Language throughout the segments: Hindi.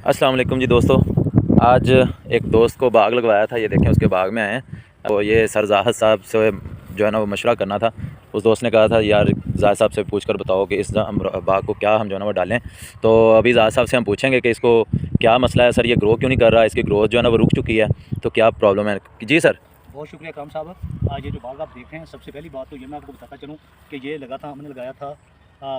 अस्सलाम वालेकुम जी दोस्तों। आज एक दोस्त को बाग लगवाया था, ये देखें उसके बाग में आए हैं। तो ये सर जाहिद साहब से जो है ना वो मशवरा करना था। उस दोस्त ने कहा था यार जाहिद साहब से पूछ कर बताओ कि इस बाग को क्या हम जो है ना वो डालें। तो अभी जाहिद साहब से हम पूछेंगे कि इसको क्या मसला है, सर ये ग्रो क्यों नहीं कर रहा, इसकी ग्रोथ जो है ना वो रुक चुकी है, तो क्या प्रॉब्लम है। जी सर। बहुत शुक्रिया इकराम साहब। आज ये जो बाग आप देख रहे हैं, सबसे पहली बात तो ये मैं आपको बताता चलूँ कि ये हमने लगाया था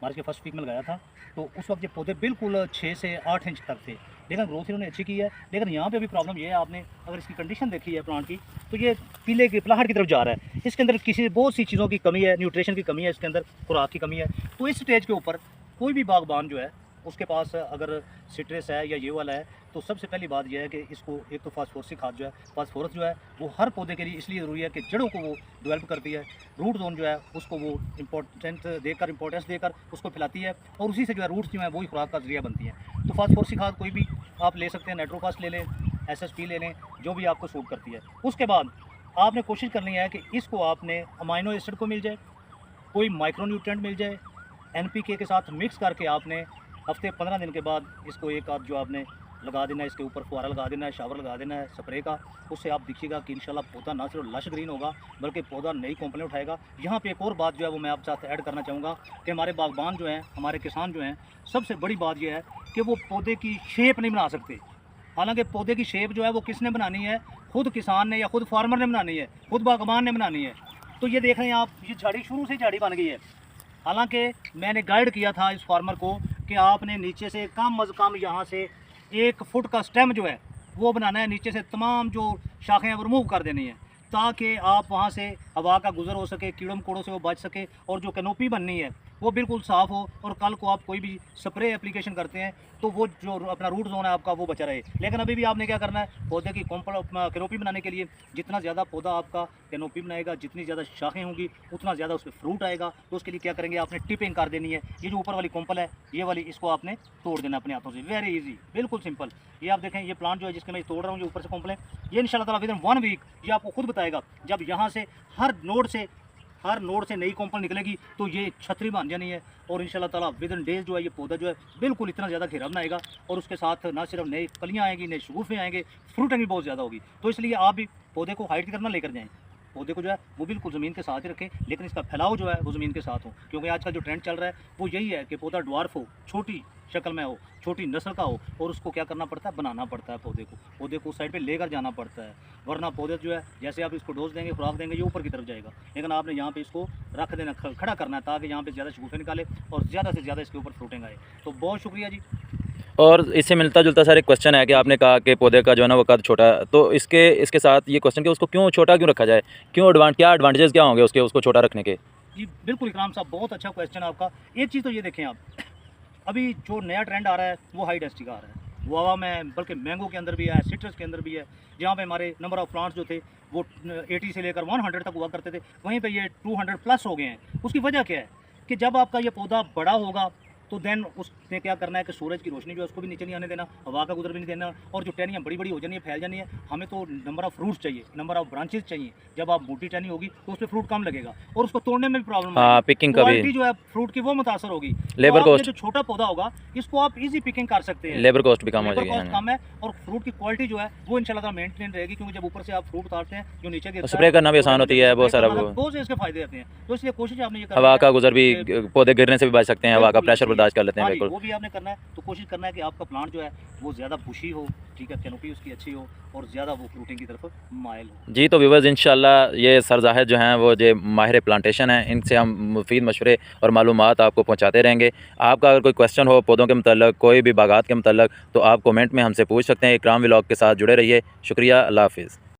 मार्च के फर्स्ट वीक में लगाया था। तो उस वक्त ये पौधे बिल्कुल 6 से 8 इंच तक थे, लेकिन ग्रोथ इन्होंने अच्छी की है। लेकिन यहाँ पे भी प्रॉब्लम ये है, आपने अगर इसकी कंडीशन देखी है प्लांट की, तो ये पीले की पलाहट की तरफ जा रहा है। इसके अंदर बहुत सी चीज़ों की कमी है, न्यूट्रिशन की कमी है, इसके अंदर खुराक की कमी है। तो इस स्टेज के ऊपर कोई भी बागबान जो है उसके पास अगर सिट्रस है या ये वाला है, तो सबसे पहली बात यह है कि इसको एक तो फास्फोरस खाद जो है, फास्फोरस जो है वो हर पौधे के लिए इसलिए ज़रूरी है कि जड़ों को वो डेवलप करती है, रूट जोन जो है उसको वो इम्पोर्टेंस देकर उसको फैलाती है, और उसी से जो है रूट्स जो है वही खुराक का जरिया बनती है। तो फास्फोरस खाद कोई भी आप ले सकते हैं, नाइट्रोफास ले लें, SSP ले लें, जो भी आपको सूट करती है। उसके बाद आपने कोशिश करनी है कि इसको आपने अमाइनो एसिड को मिल जाए, कोई माइक्रोन्यूट्रेंट मिल जाए, NPK के साथ मिक्स करके आपने हफ्ते 15 दिन के बाद इसको एक आध जो आपने लगा देना है, इसके ऊपर फुहारा लगा देना है, शावर लगा देना है स्प्रे का। उससे आप देखिएगा कि इंशाल्लाह पौधा ना सिर्फ लश ग्रीन होगा बल्कि पौधा नई कॉम्प्लेन उठाएगा। यहाँ पे एक और बात जो है वो मैं आपके साथ ऐड करना चाहूँगा कि हमारे बागबान जो हैं, हमारे किसान जो हैं, सबसे बड़ी बात यह है कि वो पौधे की शेप नहीं बना सकते। हालांकि पौधे की शेप जो है वो किसने बनानी है, खुद किसान ने या खुद फार्मर ने बनानी है, खुद बागबान ने बनानी है। तो ये देख रहे हैं आप, ये झाड़ी शुरू से झाड़ी बन गई है। हालांकि मैंने गाइड किया था इस फार्मर को कि आपने नीचे से कम अज़ कम यहाँ से 1 फुट का स्टेम जो है वो बनाना है, नीचे से तमाम जो शाखें हैं वो रिमूव कर देनी है, ताकि आप वहाँ से हवा का गुजर हो सके, कीड़ों मकोड़ों से वो बच सके, और जो कैनोपी बननी है वो बिल्कुल साफ़ हो, और कल को आप कोई भी स्प्रे एप्लीकेशन करते हैं तो वो जो अपना रूट जोन है आपका वो बचा रहे। लेकिन अभी भी आपने क्या करना है, पौधे की कैनोपी बनाने के लिए जितना ज़्यादा पौधा आपका कैनोपी बनाएगा, जितनी ज़्यादा शाखें होंगी उतना ज़्यादा उस पर फ्रूट आएगा। तो उसके लिए क्या करेंगे, आपने टिपिंग कर देनी है। ये जो ऊपर वाली कॉम्पल है ये वाली, इसको आपने तोड़ देना अपने हाथों से, वेरी ईजी, बिल्कुल सिंपल। ये आप देखें, ये प्लांट जो है जिसके मैं तोड़ रहा हूँ, ये ऊपर से कॉम्पल है, ये इंशाल्लाह ताला विदिन 1 वीक ये आपको खुद बताएगा। जब यहाँ से हर नोड से नई कॉम्पल निकलेगी तो ये छतरी बन जानी है, और इंशाल्लाह ताला विदिन डेज जो है ये पौधा जो है बिल्कुल इतना ज़्यादा घेरा बनाएगा, और उसके साथ ना सिर्फ नई कलियाँ आएंगी, नए शगुफ़े आएंगे, फ्रूटिंग भी बहुत ज़्यादा होगी। तो इसलिए आप भी पौधे को हाइट की तरफ ना लेकर जाएँ, पौधे को जो है वो बिल्कुल ज़मीन के साथ ही रखें, लेकिन इसका फैलाव जो है वो ज़मीन के साथ हो, क्योंकि आजकल जो ट्रेंड चल रहा है वो यही है कि पौधा ड्वार्फ हो, छोटी शक्ल में हो, छोटी नस्ल का हो, और उसको क्या करना पड़ता है, बनाना पड़ता है पौधे को साइड पे लेकर जाना पड़ता है। वरना पौधे जो है जैसे आप इसको डोज देंगे, खुराक देंगे, ये ऊपर की तरफ जाएगा, लेकिन आपने यहाँ पे इसको रख देना, खड़ा करना है, ताकि यहाँ पे ज़्यादा शगुफ़े निकाले और ज़्यादा से ज़्यादा इसके ऊपर फ्रूटिंग आए। तो बहुत शुक्रिया जी। और इससे मिलता जुलता सर एक क्वेश्चन है कि आपने कहा कि पौधे का जो है ना वो कद छोटा है, तो इसके साथ ये क्वेश्चन कि उसको क्यों छोटा क्यों रखा जाए, क्या एडवांटेजेस क्या होंगे उसको छोटा रखने के। जी बिल्कुल इकराम साहब, बहुत अच्छा क्वेश्चन आपका। एक चीज़ तो ये देखें आप, अभी जो नया ट्रेंड आ रहा है वो हाई डेंसिटी का आ रहा है, गुआवा में, बल्कि मैंगो के अंदर भी है, सिट्रस के अंदर भी है। जहाँ पे हमारे नंबर ऑफ़ प्लांट्स जो थे वो 80 से लेकर 100 तक हुआ करते थे, वहीं पे ये 200 प्लस हो गए हैं। उसकी वजह क्या है कि जब आपका ये पौधा बड़ा होगा तो देन उसने क्या करना है कि सूरज की रोशनी जो है उसको भी नीचे नहीं आने देना, हवा का गुजर भी नहीं देना, और जो टहनियाँ बड़ी बड़ी हो जानी है, फैल जानी है। हमें तो नंबर ऑफ़ फ्रूट्स चाहिए, नंबर ऑफ़ ब्रांचेस चाहिए। जब आप मोटी टहनी होगी तो उस पर फ्रूट कम लगेगा, और उसको तोड़ने में भी प्रॉब्लम हाँ, पिकिंग का भी जो है फ्रूट की वो मुतासर होगी। लेबर कॉस्ट, जो छोटा पौधा होगा इसको आप इजी पिकिंग कर सकते हैं, लेबर कॉस्ट भी कम हो जाएगी, कॉस्ट कम है, और फ्रूट की क्वालिटी जो है वो इंशाल्लाह मेंटेन रहेगी, क्योंकि जब ऊपर से आप फ्रूट उतारते हैं जो नीचे गिरता है, स्प्रे करना भी आसान होती है, बहुत सारा बहुत से इसके फायदे आते हैं। तो इसलिए कोशिश आपने ये हवा का गुजर भी, पौधे गिरने से भी बच सकते हैं, हवा का प्रेशर बर्दाश्त कर लेते हैं। बिल्कुल वो भी आपने करना है। तो कोशिश करना है कि आपका प्लांट जो है वो ज़्यादा बुशी हो, ठीक है, कैनोपी उसकी अच्छी हो, और ज़्यादा वो फ्रूटिंग की तरफ माइल हो। जी, तो व्यूअर्स इंशाल्लाह ये सर जाहिद जो हैं वो जो माहिर प्लांटेशन हैं, इनसे हम मुफीद मशवरे और मालूमात आपको पहुंचाते रहेंगे। आपका अगर कोई क्वेश्चन हो पौधों के मतलब, कोई भी बागात के मतलब, तो आप कमेंट में हमसे पूछ सकते हैं। इकराम व्लॉग के साथ जुड़े रहिए। शुक्रिया, अल्लाह हाफ़िज़।